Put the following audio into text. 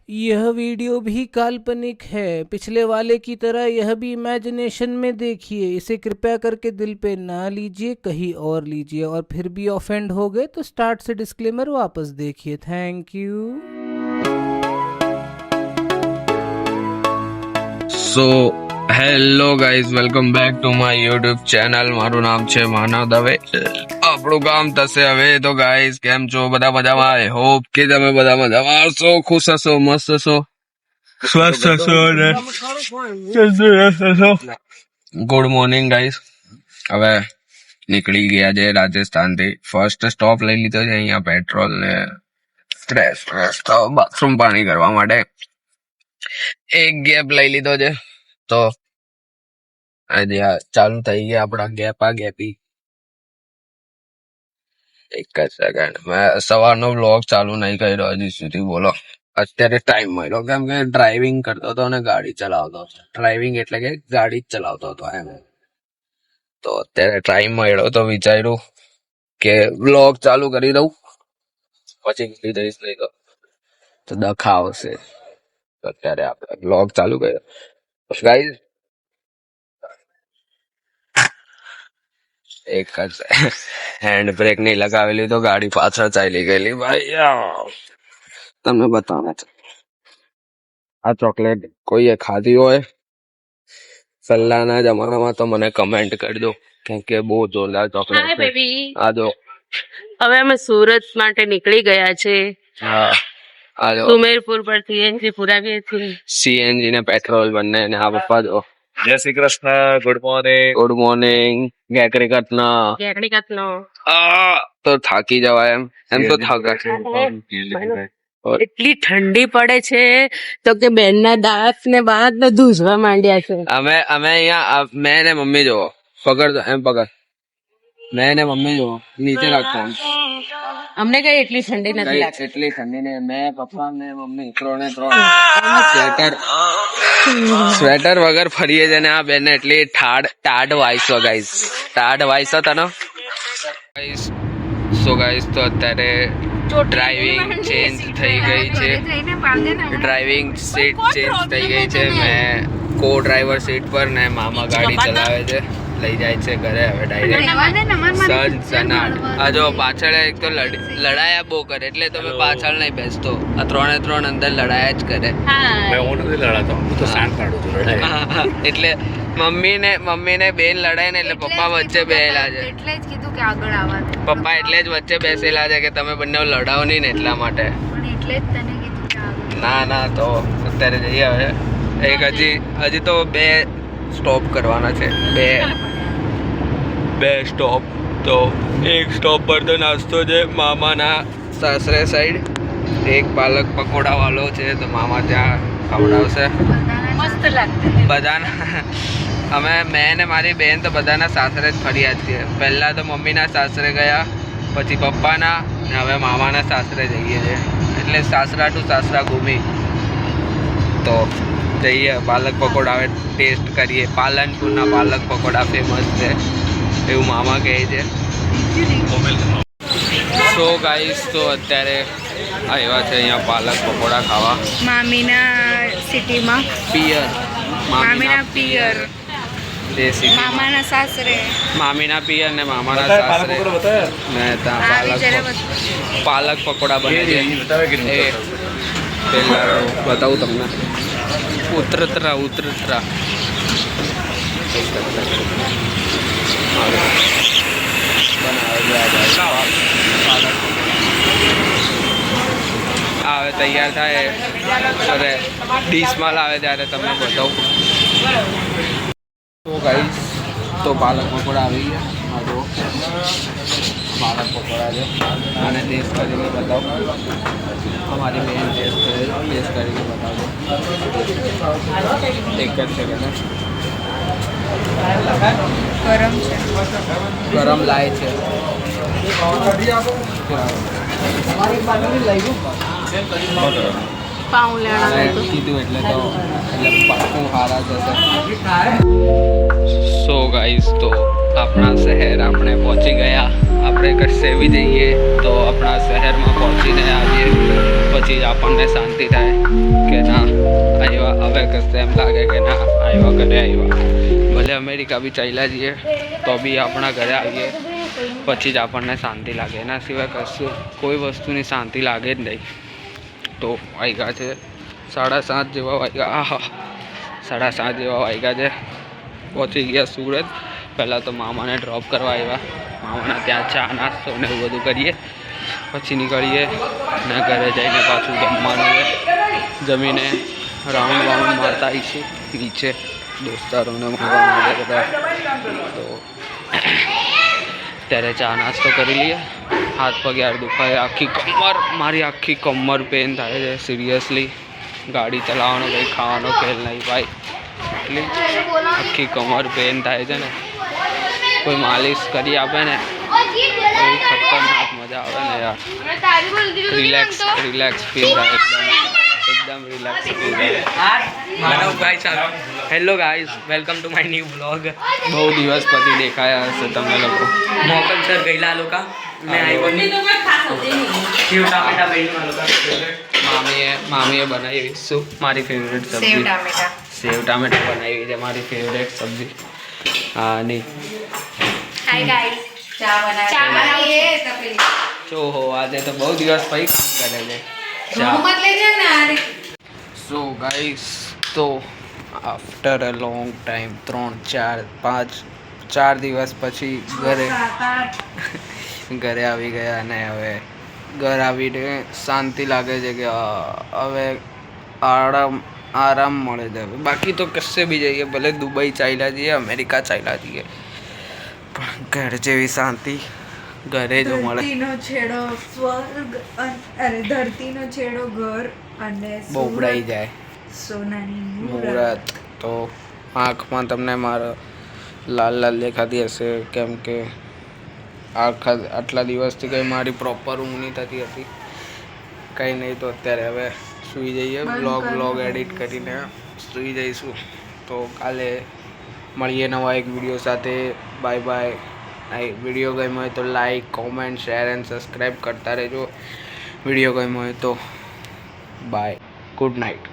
यह वीडियो भी काल्पनिक है। पिछले वाले की तरह यह भी इमेजिनेशन में देखिए। इसे कृपया करके दिल पे ना लीजिए, कहीं और लीजिए। और फिर भी ऑफेंड हो गए तो स्टार्ट से डिस्क्लेमर वापस देखिए। Thank you. So hello guys, welcome back to my YouTube channel. મારું નામ છે માનવ દવે. આપણું કામ થશે હવે. તો ગાઈઝ, કેમ છો બધા? મજામાં? આઈ હોપ કે તમે બધા મજામાં હશો, ખુશ હશો, મસ્ત હશો, સ્વસ્થ હશો ને ગુડ મોર્નિંગ ગાઈઝ. હવે નીકળી ગયા છે રાજસ્થાન થી. ફર્સ્ટ સ્ટોપ લઈ લીધો છે અહીંયા પેટ્રોલ ને ફ્રેશ બાથરૂમ પાણી કરવા માટે. એક ગેપ લઈ લીધો છે તો આજે આ ચાલુ થઈ ગયા આપણા ગેપી. એક જ સેકન્ડ, મેં સવારનો વ્લોગ ચાલુ નહીં કર્યો હજી સુધી. બોલો, અત્યારે ટાઈમ મળ્યો કેમ કે ડ્રાઇવિંગ કરતો હતો અને ગાડી ચલાવતો હતો. ડ્રાઇવિંગ એટલે કે ગાડી જ ચલાવતો હતો એમ. તો અત્યારે ટાઈમ મળ્યો તો વિચાર્યું કે વ્લોગ ચાલુ કરી દઉં, પછી નીકળી જઈશ, નહીં તો દખા આવશે. તો અત્યારે આપણે વ્લોગ ચાલુ કર્યો. ગાઈઝ, એક જ હેન્ડ બ્રેક નહીં લગાવેલી તો ગાડી પાછળ ચાલી ગયેલી ભાઈ. તમને બતાવે છે આ ચોકલેટ કોઈએ ખાધી હોય પહેલાના જમાનામાં તો મને કમેન્ટ કરી દો, કેમ કે બહુ જોરદાર ચોકલેટ છે. આ જો હવે અમે સુરત માટે નીકળી ગયા છે. હા, આ જો સુમેરપુર પર સીએનજી પુરાવીએ છીએ. સીએનજી ને પેટ્રોલ બંને. ને આ પપ્પા જો. Jai Shri Krishna, good morning. Good morning. ગેકરી કટના ગેકડી કાતનો તો થાકી જવાય એમ તો થાકા. એટલી ઠંડી પડે છે તો કે બેનના દાંત ને બાત ને ધૂસવા માંડ્યા છે. અમે અહીંયા મેં ને મમ્મી જો પકડ એમ પકડ. મેં ને મમ્મી જો નીચે રાખતા અમને કઈ એટલી ઠંડી નથી લાગતી. એટલી ઠંડી ને મેં પપ્પા ને મમ્મી ત્રણે સ્વેટર વગર ફરીએ છે ને આ બેન એટલી ટાઢ વાઈસો ગાઈસ. ટાઢ વાઈસો તને ગાઈસ. સો ગાઈસ, તો અત્યારે ડ્રાઇવિંગ ચેન્જ થઈ ગઈ છે. ડ્રાઇવિંગ સીટ ચેન્જ થઈ ગઈ છે. મેં કો ડ્રાઈવર સીટ પર ને મામા ગાડી ચલાવે છે, લઈ જાય છે ઘરે હવે ડાયરેક્ટ. સનાટ આ જો પાછળ એક તો લડાયા બહુ કરે એટલે તમે પાછળ નહીં બેસતો. આ ત્રણ અંદર લડાયા જ કરે. હું નથી લડાતો, હું તો શાંત પાડું છું લડાઈ. એટલે મમ્મીને બેન લડાય ને એટલે પપ્પા વચ્ચે બેસેલા છે. એટલે જ કીધું કે આગળ આવવાનું. પપ્પા એટલે જ વચ્ચે બેસેલા છે કે તમે બંને લડાવો નહીં ને એટલા માટે. પણ એટલે જ તને કીધું કે આગળ. ના તો અત્યારે જઈએ હવે. એક હજી તો 2 સ્ટોપ કરવાના છે. બે સ્ટોપ. તો એક સ્ટોપ પર તો નાસ્તો છે મામાના સાસરે સાઈડ. એક પાલક પકોડા વાળો છે તો મામા ત્યાં ખવડાવશે. મસ્ત લાગતી બધાના મેં ને મારી બેન તો બધાના સાસરે જ ફર્યા છીએ. પહેલાં તો મમ્મીના સાસરે ગયા, પછી પપ્પાના, ને હવે મામાના સાસરે જઈએ છીએ. એટલે સાસરા ટુ સાસરા ઘૂમી તો જઈએ. પાલક પકોડા હવે ટેસ્ટ કરીએ. પાલનપુરના પાલક પકોડા ફેમસ છે એવું મામા કહે છે. સો ગાઈસ, તો અત્યારે આવ્યા છે અહીંયા પાલક પકોડા ખાવા. મામીના સિટીમાં. પિયર મામીના પિયર. દેશી મામાના સાસરે. મામીના પિયર ને મામાના સાસરે ને ત્યાં પાલક પકોડા બને છે. એ પહેલાં બતાવું તમને. ઉતરતરા હવે તૈયાર થાય અરે ડીશમાં લાવે ત્યારે તમને બતાવું. તો ગાઈસ, તો પાલક પકોડા આવી ગયા. હા જો પાલક પકોડા છે. અને ટેસ્ટ કરીને બતાવું. અમારી બેન ટેસ્ટ કરીને બતાવજો. એક જ સેકન્ડ. ગરમ છે. ગરમ લાય છે. પાઉં લેણા કીધું એટલે પાકું હારા જશે. સો ગાઈસ, તો આપણા શહેર આપણે પહોંચી ગયા. આપણે કશે બી જઈએ તો આપણા શહેરમાં પહોંચીને આવીએ પછી જ આપણને શાંતિ થાય. આવ્યા. હવે કશે એમ લાગે કે ના આવ્યા ઘરે આવ્યા. ભલે અમેરિકા બી ચાલ્યા જઈએ તો બી આપણા ઘરે આવીએ પછી જ આપણને શાંતિ લાગે. એના સિવાય કશું કોઈ વસ્તુની શાંતિ લાગે જ નહીં. તો વાગ્યા છે 7:30 જેવા વાગ્યા. આહા 7:30 જેવા વાગ્યા છે. પહોંચી ગયા સુરત. પહેલાં તો મામાને ડ્રોપ કરવા આવ્યા. મામાના ત્યાં ચા નાસ્તો ને એવું બધું કરીએ પછી નીકળીએ ને ઘરે જઈને પાછું જમવાનું છે. જમીને રાઉન્ડ મારતા આવીશું નીચે દોસ્તારોને મળવા માટે બધા. તો ત્યારે ચા નાસ્તો કરી લઈએ. હાથ પગ યાર દુખાય. મારી આખી કમર પેન થાય છે સિરિયસલી. ગાડી ચલાવવાનો કંઈ ખાવાનો ખેલ નહીં ભાઈ. એટલી આખી કમર પેન થાય છે ને. કોઈ માલિશ કરી આપે ને એવી ખતરનાક મજા આવે ને યાર. રિલેક્સ ફીલ થાય એકદમ રિલેક્સ ફીલ થાય. માનવભાઈ ચાલો. Hello guys, welcome to my new blog. બહુ દિવસ પછી દેખાયા હશે તમે લોકો. મોકલ સર ગયેલા લોકો મેં આવ્યો નહીં. સેવ ટામેટા બન્યું આ લોકો. મામીએ બનાવી શું મારી ફેવરેટ સેવ સબ્જી. ટામેટા. સેવ ટામેટા બનાવી છે મારી ફેવરેટ સબ્જી. હા નહીં હાય ગાઈસ, ચા બનાવીએ તપેલી. જો હો આજે તો બહુ દિવસ પછી કામ કરે છે. મત લેજે ને આરે. સો ગાઈસ, તો આફ્ટર અ લોંગ ટાઈમ 3-4 દિવસ પછી ઘરે આવી ગયા. અને હવે ઘર આવીને શાંતિ લાગે છે કે હવે આરામ મળે છે. બાકી તો કશે બી જઈએ, ભલે દુબઈ ચાલ્યા જઈએ, અમેરિકા ચાલ્યા જઈએ, પણ ઘર જેવી શાંતિ ઘરે જ મળે. ધરતીનો છેડો સ્વર્ગ અરે ધરતીનો છેડો ઘર અને બોબડાઈ જાય સોનાની મુહૂર્ત. તો આંખમાં તમને મારો લાલ દેખાતી હશે કેમ કે આટલા દિવસથી કંઈ મારી પ્રોપર ઊંઘ નહીં થતી હતી. કંઈ નહીં તો અત્યારે હવે સૂઈ જઈએ. બ્લોગ એડિટ કરીને સૂઈ જઈશું. તો કાલે મળીએ નવા એક વિડીયો સાથે. Bye bye. વિડીયો ગમ્યો હોય તો like, comment, share and subscribe કરતા રહેજો. વિડીયો ગમ્યો હોય તો બાય, ગુડ નાઇટ.